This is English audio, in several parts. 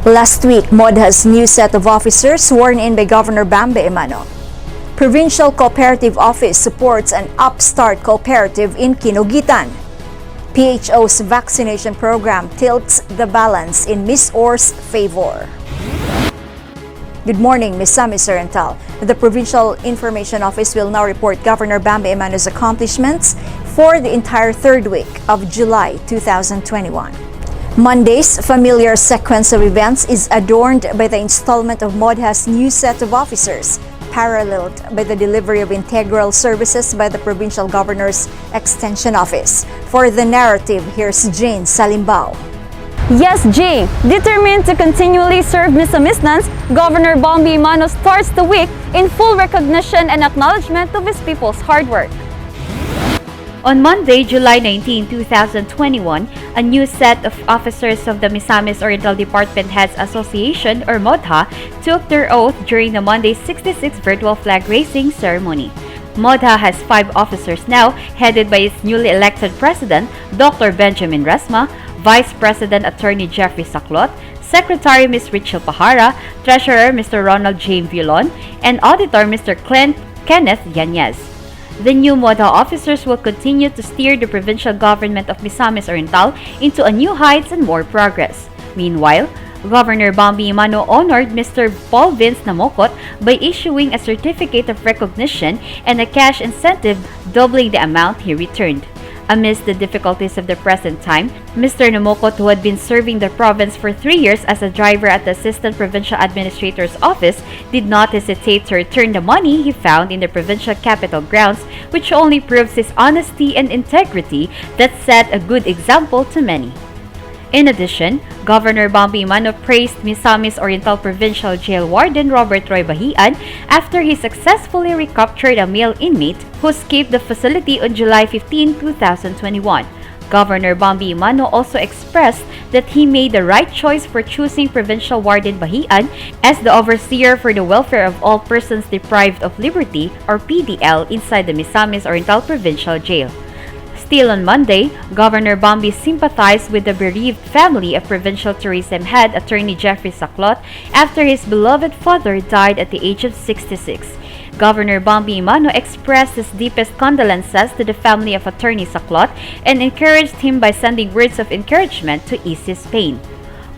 Last week, MODHA's new set of officers sworn in by Governor Bambi Emano. Provincial Cooperative Office supports an upstart cooperative in Kinogitan. PHO's vaccination program tilts the balance in Miss Or's favor. Good morning, Misamis Oriental. The Provincial Information Office will now report Governor Bambi Emano's accomplishments for the entire third week of July 2021. Monday's familiar sequence of events is adorned by the installment of MODHA's new set of officers, paralleled by the delivery of integral services by the Provincial Governor's Extension Office. For the narrative, here's Jane Salimbao. Yes, Jane. Determined to continually serve Misamis, Governor Bambi Emano starts the week in full recognition and acknowledgement of his people's hard work. On Monday, July 19, 2021, a new set of officers of the Misamis Oriental Department Heads Association, or MODHA, took their oath during the Monday 66th virtual flag raising ceremony. MODHA has 5 officers now, headed by its newly elected president, Dr. Benjamin Resma, Vice President Attorney Jeffrey Saclot, Secretary Ms. Rachel Pahara, Treasurer Mr. Ronald J. Vilon, and Auditor Mr. Kenneth Yanez. The new MODHA officers will continue to steer the provincial government of Misamis Oriental into a new heights and more progress. Meanwhile, Governor Bambi Emano honored Mr. Paul Vince Namokot by issuing a certificate of recognition and a cash incentive doubling the amount he returned. Amidst the difficulties of the present time, Mr. Namokot, who had been serving the province for 3 years as a driver at the Assistant Provincial Administrator's Office, did not hesitate to return the money he found in the provincial capital grounds, which only proves his honesty and integrity that set a good example to many. In addition, Governor Bambi Emano praised Misamis Oriental Provincial Jail Warden Robert Roy Bahian after he successfully recaptured a male inmate who escaped the facility on July 15, 2021. Governor Bambi Emano also expressed that he made the right choice for choosing Provincial Warden Bahian as the overseer for the welfare of all persons deprived of liberty, or PDL, inside the Misamis Oriental Provincial Jail. Still on Monday, Governor Bambi sympathized with the bereaved family of Provincial Tourism Head Attorney Jeffrey Saclot after his beloved father died at the age of 66. Governor Bambi Emano expressed his deepest condolences to the family of Attorney Saclot and encouraged him by sending words of encouragement to ease his pain.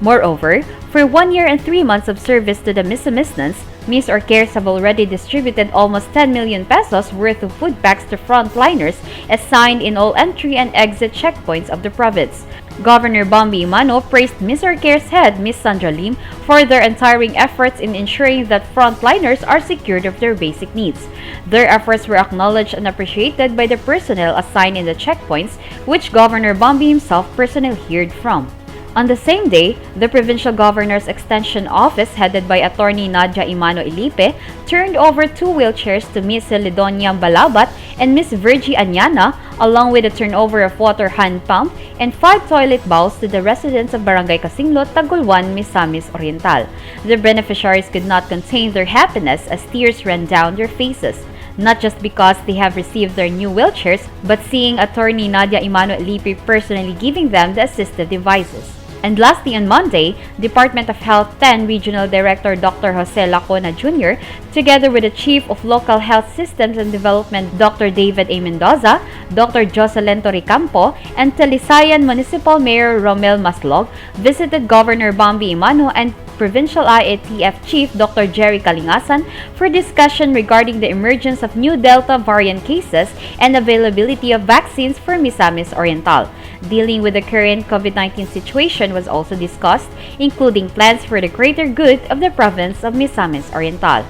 Moreover, for 1 year and 3 months of service to the Misamisnans, Ms. Orcares have already distributed almost 10 million pesos worth of food packs to frontliners assigned in all entry and exit checkpoints of the province. Governor Bambi Emano praised Ms. Orcares' head, Ms. Sandra Lim, for their untiring efforts in ensuring that frontliners are secured of their basic needs. Their efforts were acknowledged and appreciated by the personnel assigned in the checkpoints, which Governor Bambi himself personally heard from. On the same day, the Provincial Governor's Extension Office, headed by Attorney Nadia Emano Ilipe, turned over 2 wheelchairs to Ms. Celidonia Balabat and Ms. Virgie Anyana, along with the turnover of water hand pump and 5 toilet bowls to the residents of Barangay Kasinglot, Tagulwan, Misamis Oriental. The beneficiaries could not contain their happiness as tears ran down their faces. Not just because they have received their new wheelchairs, but seeing Attorney Nadia Emano Ilipe personally giving them the assistive devices. And lastly, on Monday, Department of Health 10 Regional Director Dr. Jose Lacona Jr., together with the Chief of Local Health Systems and Development Dr. David A. Mendoza, Dr. Jocelyn Torricampo, and Talisayan Municipal Mayor Romel Maslog, visited Governor Bambi Emano and Provincial IATF Chief Dr. Jerry Kalingasan for discussion regarding the emergence of new Delta variant cases and availability of vaccines for Misamis Oriental. Dealing with the current COVID-19 situation was also discussed, including plans for the greater good of the province of Misamis Oriental.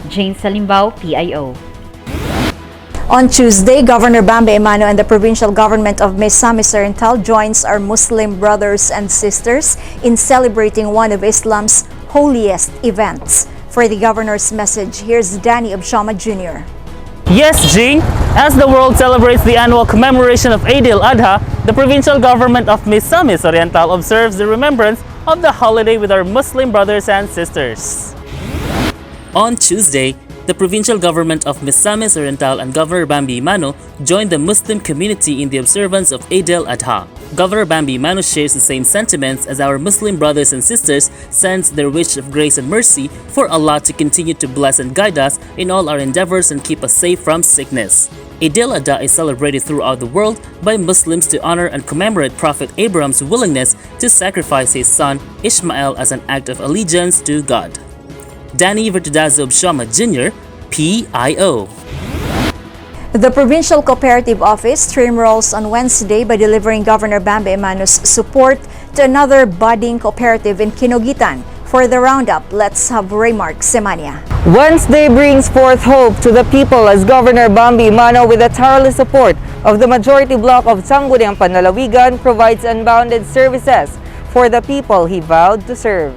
Jane Salimbao, PIO. On Tuesday, Governor Bambi Emano and the provincial government of Misamis Oriental joins our Muslim brothers and sisters in celebrating one of Islam's holiest events. For the governor's message, here's Danny Abshama Jr. Yes, Jing. As the world celebrates the annual commemoration of Eid al-Adha, the provincial government of Misamis Oriental observes the remembrance of the holiday with our Muslim brothers and sisters. On Tuesday, The provincial government of Misamis Oriental and Governor Bambi Emano joined the Muslim community in the observance of Eid al-Adha. Governor Bambi Emano shares the same sentiments as our Muslim brothers and sisters, sends their wish of grace and mercy for Allah to continue to bless and guide us in all our endeavors and keep us safe from sickness. Eid al-Adha is celebrated throughout the world by Muslims to honor and commemorate Prophet Abraham's willingness to sacrifice his son Ishmael as an act of allegiance to God. Danny Vertudazo Shama Jr., PIO. The Provincial Cooperative Office streamrolls on Wednesday by delivering Governor Bambi Emano's support to another budding cooperative in Kinogitan. For the roundup, let's have Raymark Semania. Wednesday brings forth hope to the people as Governor Bambi Emano, with the tireless support of the majority bloc of Sangguniang Panlalawigan, provides unbounded services for the people he vowed to serve.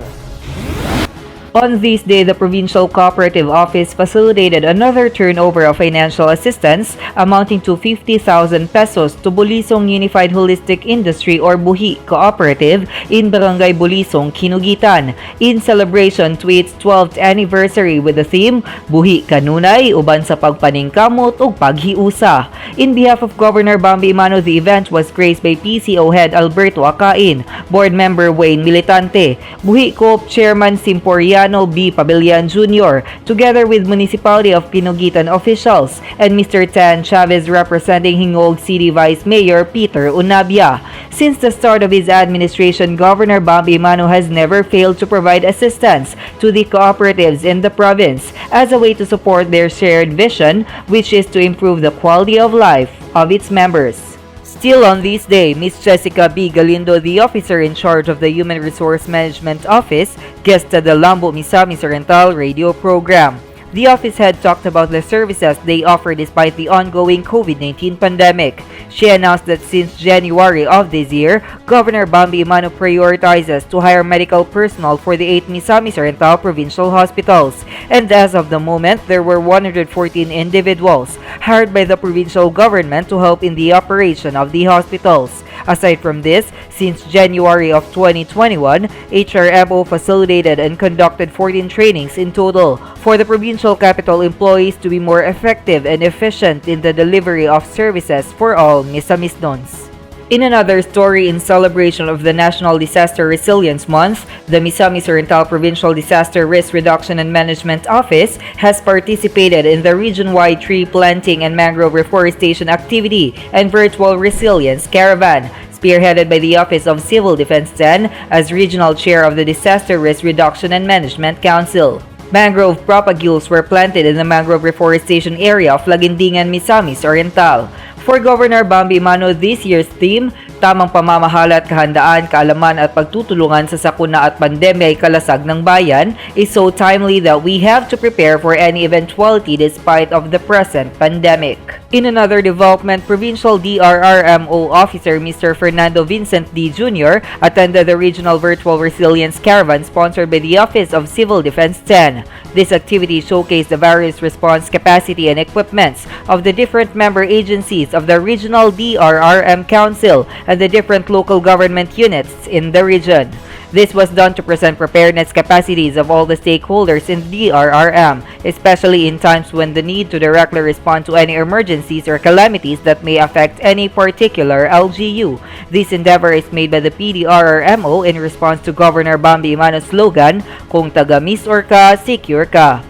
On this day, the Provincial Cooperative Office facilitated another turnover of financial assistance amounting to 50,000 pesos to Bulisong Unified Holistic Industry or BUHI Cooperative in Barangay Bulisong, Kinugitan, in celebration to its 12th anniversary with the theme Buhi Kanunay uban sa pagpaningkamot ug paghiusa. In behalf of Governor Bambi Emano, the event was graced by PCO Head Alberto Acain, Board Member Wayne Militante, BUHI Co-op Chairman Simporiano B. Pabellan Jr., together with Municipality of Kinugitan officials, and Mr. Tan Chavez representing Hingog City Vice Mayor Peter Unabia. Since the start of his administration, Governor Bambi Emano has never failed to provide assistance to the cooperatives in the province as a way to support their shared vision, which is to improve the quality of life of its members. Still on this day, Ms. Jessica B. Galindo, the officer in charge of the Human Resource Management Office, guested the Lambo Misamis Oriental radio program. The office head talked about the services they offer despite the ongoing COVID-19 pandemic. She announced that since January of this year, Governor Bambi Emano prioritizes to hire medical personnel for the 8 Misamis Oriental provincial hospitals. And as of the moment, there were 114 individuals hired by the provincial government to help in the operation of the hospitals. Aside from this, since January of 2021, HRMO facilitated and conducted 14 trainings in total for the provincial capital employees to be more effective and efficient in the delivery of services for all Misamisnons. In another story, in celebration of the National Disaster Resilience Month, the Misamis Oriental Provincial Disaster Risk Reduction and Management Office has participated in the region-wide tree planting and mangrove reforestation activity and virtual resilience caravan, spearheaded by the Office of Civil Defense 10 as regional chair of the Disaster Risk Reduction and Management Council. Mangrove propagules were planted in the mangrove reforestation area of Lagindingan, Misamis Oriental. For Governor Bambi Emano, this year's theme, Tamang Pamamahala at Kahandaan, Kaalaman at Pagtutulungan sa Sakuna at Pandemya ay Kalasag ng Bayan, is so timely that we have to prepare for any eventuality despite of the present pandemic. In another development, Provincial DRRMO Officer Mr. Fernando Vincent D. Jr. attended the Regional Virtual Resilience Caravan sponsored by the Office of Civil Defense 10. This activity showcased the various response capacity and equipments of the different member agencies of the Regional DRRM Council and the different local government units in the region. This was done to present preparedness capacities of all the stakeholders in DRRM, especially in times when the need to directly respond to any emergencies or calamities that may affect any particular LGU. This endeavor is made by the PDRRMO in response to Governor Bambi Emano's slogan, Kung taga-miss or ka, secure ka.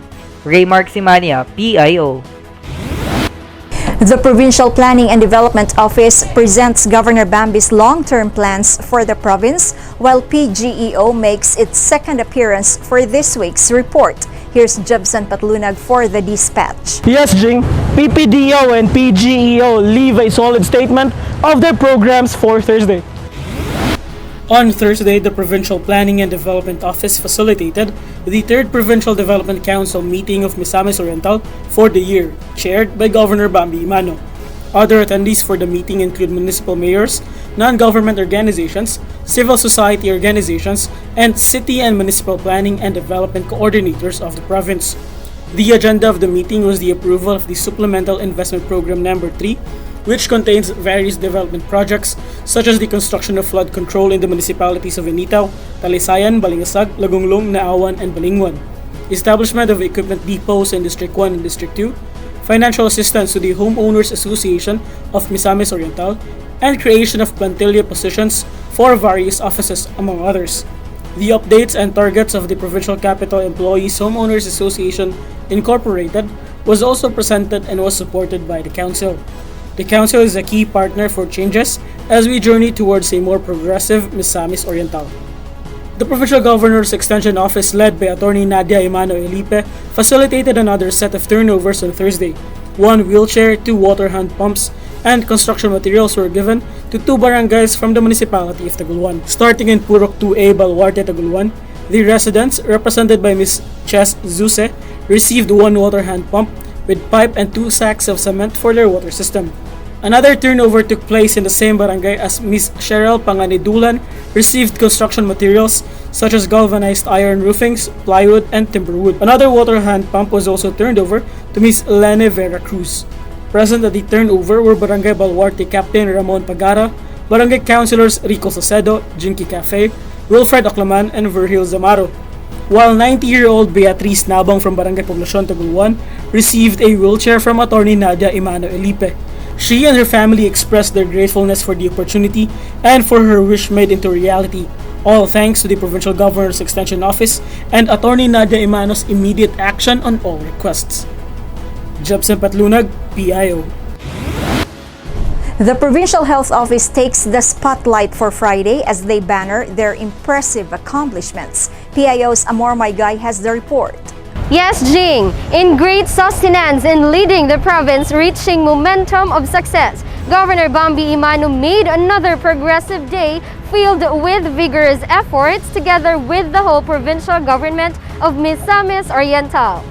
Raymark Simania, PIO. The Provincial Planning and Development Office presents Governor Bambi's long-term plans for the province, while PGEO makes its second appearance for this week's report. Here's Jebson Patlunag for the dispatch. Yes, Jing. PPDO and PGEO leave a solid statement of their programs for Thursday. On Thursday, the Provincial Planning and Development Office facilitated the 3rd Provincial Development Council meeting of Misamis Oriental for the year, chaired by Governor Bambi Emano. Other attendees for the meeting include municipal mayors, non-government organizations, civil society organizations, and city and municipal planning and development coordinators of the province. The agenda of the meeting was the approval of the Supplemental Investment Program Number 3, which contains various development projects such as the construction of flood control in the municipalities of Initaw, Talisayan, Balingasag, Lagunglong, Naawan, and Balingwan. establishment of equipment depots in District 1 and District 2, financial assistance to the Homeowners Association of Misamis Oriental, and creation of plantilla positions for various offices, among others. The updates and targets of the Provincial Capital Employees Homeowners Association Incorporated was also presented and was supported by the Council. The Council is a key partner for changes as we journey towards a more progressive Misamis Oriental. The Provincial Governor's Extension Office, led by Attorney Nadia Emano Elipe, facilitated another set of turnovers on Thursday. 1 wheelchair, 2 water hand pumps, and construction materials were given to 2 barangays from the municipality of Taguluan. Starting in Purok 2A, Baluarte, Taguluan, the residents, represented by Ms. Ches Zuse, received 1 water hand pump with pipe and 2 sacks of cement for their water system. Another turnover took place in the same barangay as Ms. Cheryl Panganidulan received construction materials such as galvanized iron roofings, plywood, and timberwood. Another water hand pump was also turned over to Ms. Lene Vera Cruz. Present at the turnover were Barangay Baluarte Captain Ramon Pagara, Barangay Councilors Rico Sacedo, Jinky Cafe, Wilfred Oclaman, and Virgil Zamaro. While 90-year-old Beatrice Nabang from Barangay Poblacion, Taguluan received a wheelchair from Attorney Nadia Emano Elipe. She and her family expressed their gratefulness for the opportunity and for her wish made into reality, all thanks to the Provincial Governor's Extension Office and Attorney Nadia Emano's immediate action on all requests. Jebsen Patlunag, PIO. The Provincial Health Office takes the spotlight for Friday as they banner their impressive accomplishments. PIO's Amor Maygay has the report. Yes, Jing. In great sustenance in leading the province reaching momentum of success, Governor Bambi Emano made another progressive day filled with vigorous efforts together with the whole provincial government of Misamis Oriental.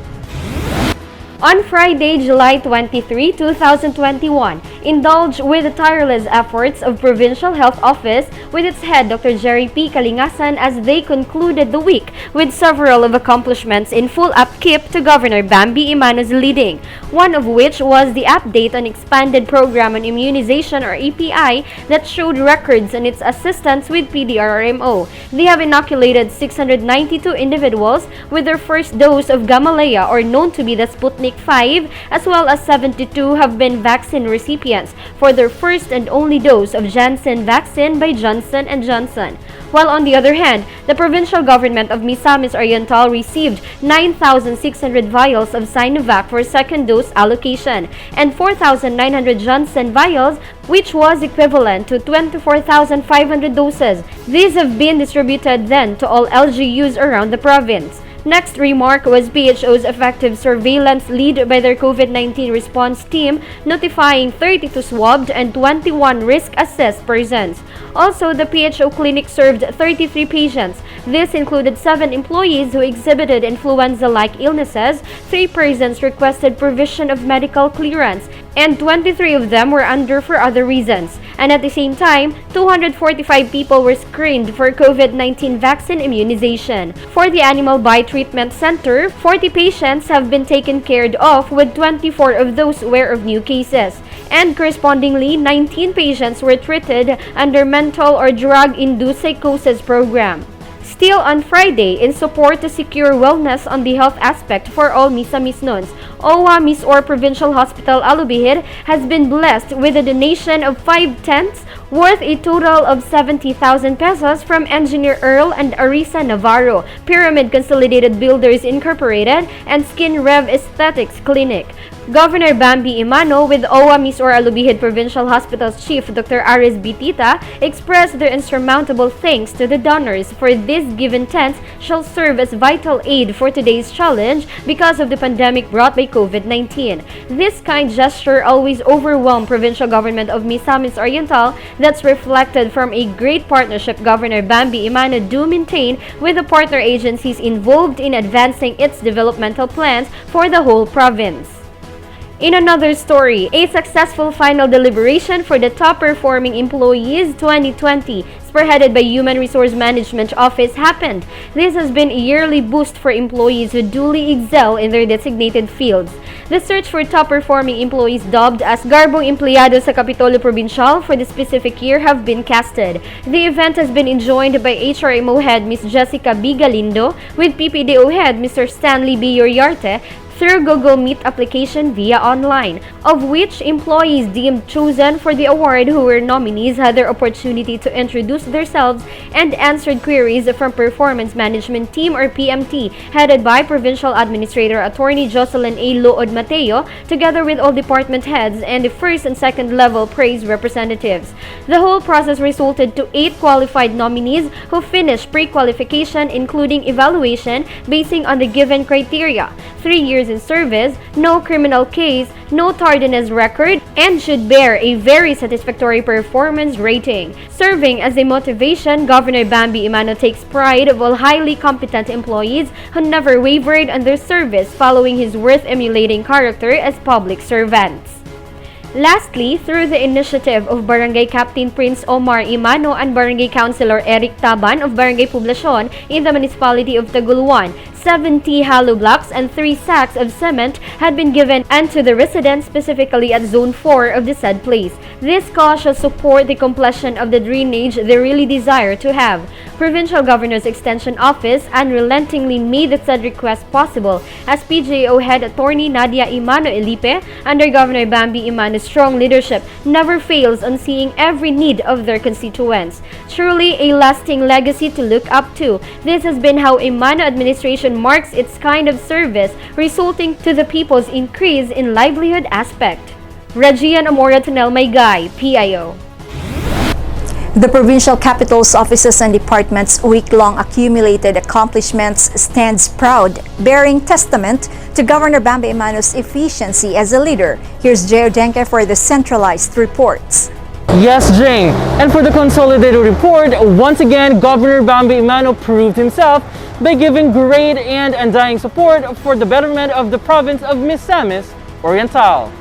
On Friday, July 23, 2021, indulged with the tireless efforts of Provincial Health Office with its head Dr. Jerry P. Kalingasan as they concluded the week with several of accomplishments in full upkeep to Governor Bambi Emano's leading, one of which was the update on expanded program on immunization or EPI that showed records in its assistance with PDRRMO. They have inoculated 692 individuals with their first dose of Gamaleya or known to be the Sputnik 5, as well as 72 have been vaccine recipients for their first and only dose of Janssen vaccine by Johnson & Johnson. While on the other hand, the provincial government of Misamis Oriental received 9,600 vials of Sinovac for second dose allocation and 4,900 Johnson vials, which was equivalent to 24,500 doses. These have been distributed then to all LGUs around the province. Next remark was PHO's effective surveillance lead by their COVID-19 response team, notifying 32 swabbed and 21 risk-assessed persons. Also, the PHO clinic served 33 patients. This included 7 employees who exhibited influenza-like illnesses, 3 persons requested provision of medical clearance, and 23 of them were under for other reasons. And at the same time, 245 people were screened for COVID-19 vaccine immunization. For the Animal Bite Treatment Center, 40 patients have been taken care of, with 24 of those aware of new cases. And correspondingly, 19 patients were treated under mental or drug-induced psychosis program. Still on Friday, in support to secure wellness on the health aspect for all Misamisnons, OWA Misor Provincial Hospital Alubihir has been blessed with a donation of 5 tents worth a total of 70,000 pesos from Engineer Earl and Arisa Navarro, Pyramid Consolidated Builders Incorporated, and Skin Rev Aesthetics Clinic. Governor Bambi Emano with OWA Misor Alubihid Provincial Hospital's Chief Dr. Aris Bitita expressed their insurmountable thanks to the donors, for these given tents shall serve as vital aid for today's challenge because of the pandemic brought by COVID-19. This kind gesture always overwhelmed provincial government of Misamis Oriental, that's reflected from a great partnership Governor Bambi Emano do maintain with the partner agencies involved in advancing its developmental plans for the whole province. In another story, a successful final deliberation for the top-performing employees 2020, spearheaded by Human Resource Management Office, happened. This has been a yearly boost for employees who duly excel in their designated fields. The search for top-performing employees dubbed as Garbong Empleyado sa Kapitolyo Provincial for the specific year have been casted. The event has been enjoined by HRMO head Ms. Jessica B. Galindo with PPDO head Mr. Stanley B. Uriarte through Google Meet application via online, of which employees deemed chosen for the award who were nominees had their opportunity to introduce themselves and answered queries from Performance Management Team or PMT, headed by Provincial Administrator Attorney Jocelyn A. Lood Mateo, together with all department heads and the first and second level praise representatives. The whole process resulted to 8 qualified nominees who finished pre-qualification, including evaluation basing on the given criteria: 3 years in service, no criminal case, no tardiness record, and should bear a very satisfactory performance rating. Serving as a motivation, Governor Bambi Emano takes pride of all highly competent employees who never wavered on their service, following his worth-emulating character as public servants. Lastly, through the initiative of Barangay Captain Prince Omar Emano and Barangay Councilor Eric Taban of Barangay Poblacion in the municipality of Taguluan, 70 hollow blocks and 3 sacks of cement had been given unto the residents, specifically at Zone 4 of the said place. This cause shall support the completion of the drainage they really desire to have. Provincial Governor's Extension Office unrelentingly made the said request possible, as PJO Head Attorney Nadia Emano Elipe, under Governor Bambi Emano's strong leadership, never fails on seeing every need of their constituents. Truly a lasting legacy to look up to. This has been how Emano administration marks its kind of service, resulting to the people's increase in livelihood aspect. Regian Amora Tonel Maygay, PIO. The provincial capital's offices and departments' week-long accumulated accomplishments stands proud, bearing testament to Governor Bambi Emano's efficiency as a leader. Here's Jeo Denke for the centralized reports. Yes, Jane. And for the consolidated report, once again, Governor Bambi Emano proved himself by giving great and undying support for the betterment of the province of Misamis Oriental.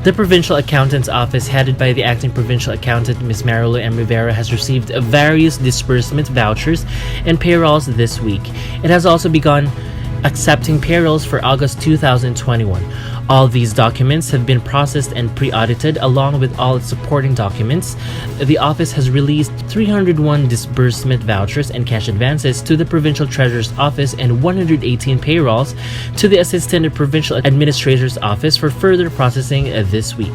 The Provincial Accountant's Office, headed by the Acting Provincial Accountant Ms. Marilu M. Rivera, has received various disbursement vouchers and payrolls this week. It has also begun accepting payrolls for August 2021. All these documents have been processed and pre-audited along with all its supporting documents. The office has released 301 disbursement vouchers and cash advances to the Provincial Treasurer's Office and 118 payrolls to the Assistant Provincial Administrator's Office for further processing this week.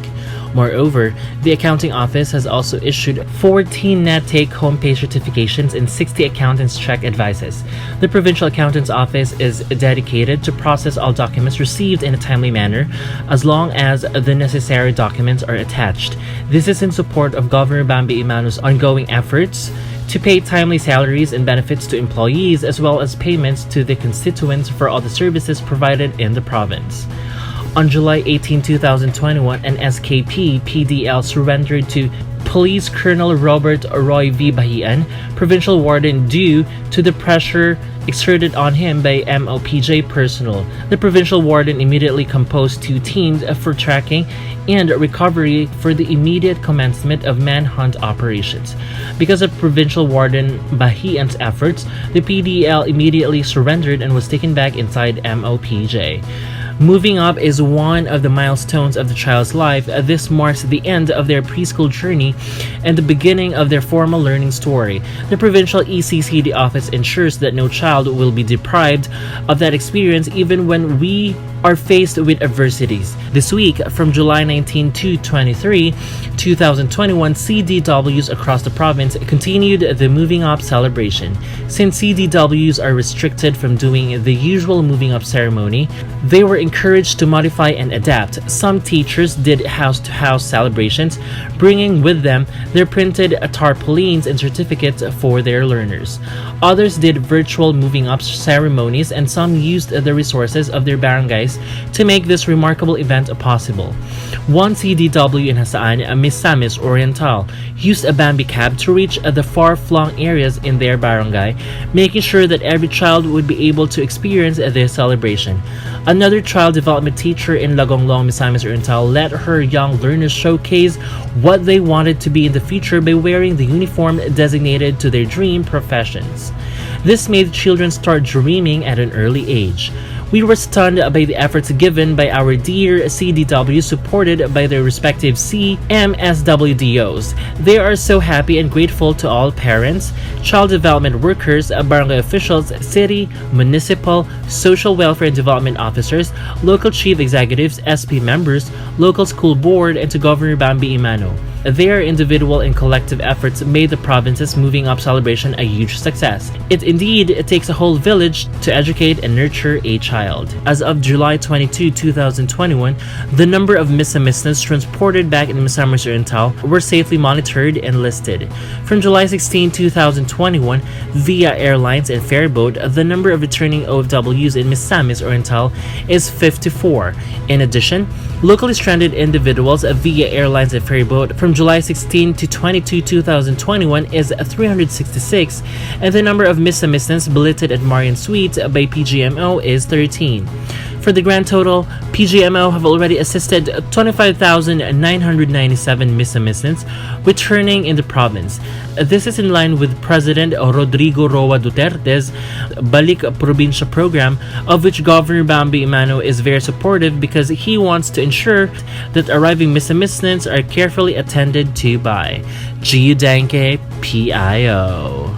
Moreover, the Accounting Office has also issued 14 net take-home pay certifications and 60 accountants' check advices. The Provincial Accountant's Office is dedicated to process all documents received in a timely manner as long as the necessary documents are attached. This is in support of Governor Bambi Emano's ongoing efforts to pay timely salaries and benefits to employees, as well as payments to the constituents for all the services provided in the province. On July 18, 2021, an SKP PDL surrendered to Police Colonel Robert Roy V. Bahian, Provincial Warden, due to the pressure exerted on him by MOPJ personnel. The Provincial Warden immediately composed 2 teams for tracking and recovery for the immediate commencement of manhunt operations. Because of Provincial Warden Bahian's efforts, the PDL immediately surrendered and was taken back inside MOPJ. Moving up is one of the milestones of the child's life. This marks the end of their preschool journey and the beginning of their formal learning story. The Provincial ECCD Office ensures that no child will be deprived of that experience even when we are faced with adversities. This week, from July 19 to 23, 2021, CDWs across the province continued the Moving Up celebration. Since CDWs are restricted from doing the usual Moving Up ceremony, they were encouraged to modify and adapt. Some teachers did house-to-house celebrations, bringing with them their printed tarpaulins and certificates for their learners. Others did virtual Moving Up ceremonies, and some used the resources of their barangays efforts to make this remarkable event possible. One CDW in Hasaan, Misamis Oriental, used a Bambi cab to reach the far-flung areas in their barangay, making sure that every child would be able to experience this celebration. Another child development teacher in Lagonglong, Misamis Oriental, let her young learners showcase what they wanted to be in the future by wearing the uniform designated to their dream professions. This made children start dreaming at an early age. We were stunned by the efforts given by our dear CDW supported by their respective CMSWDOs. They are so happy and grateful to all parents, child development workers, barangay officials, city, municipal, social welfare and development officers, local chief executives, SP members, local school board, and to Governor Bambi Emano. Their individual and collective efforts made the province's Moving Up celebration a huge success. It takes a whole village to educate and nurture a child. As of July 22, 2021, the number of Misamisnans transported back in Misamis Oriental were safely monitored and listed. From July 16, 2021, via airlines and ferryboat, the number of returning OFWs in Misamis Oriental is 54. In addition, locally stranded individuals via airlines and ferryboat from July 16 to 22, 2021 is 366, and the number of Misamisnans billeted at Marian Suites by PGMO is 13. For the grand total, PGMO have already assisted 25,997 Misamisnans returning in the province. This is in line with President Rodrigo Roa Duterte's Balik Probinsya program, of which Governor Bambi Emano is very supportive because he wants to ensure that arriving Misamisnans are carefully attended to by GYVBE PIO.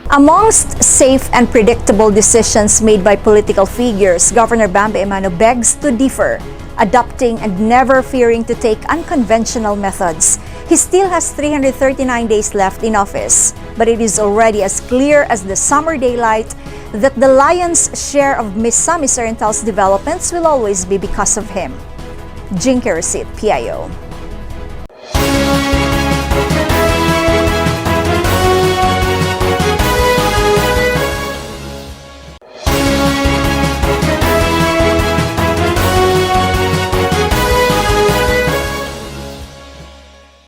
Amongst safe and predictable decisions made by political figures, Governor Bambi Emano begs to differ, adopting and never fearing to take unconventional methods. He still has 339 days left in office, but it is already as clear as the summer daylight that the lion's share of Misamis Oriental's developments will always be because of him. Jinky Receipt, PIO.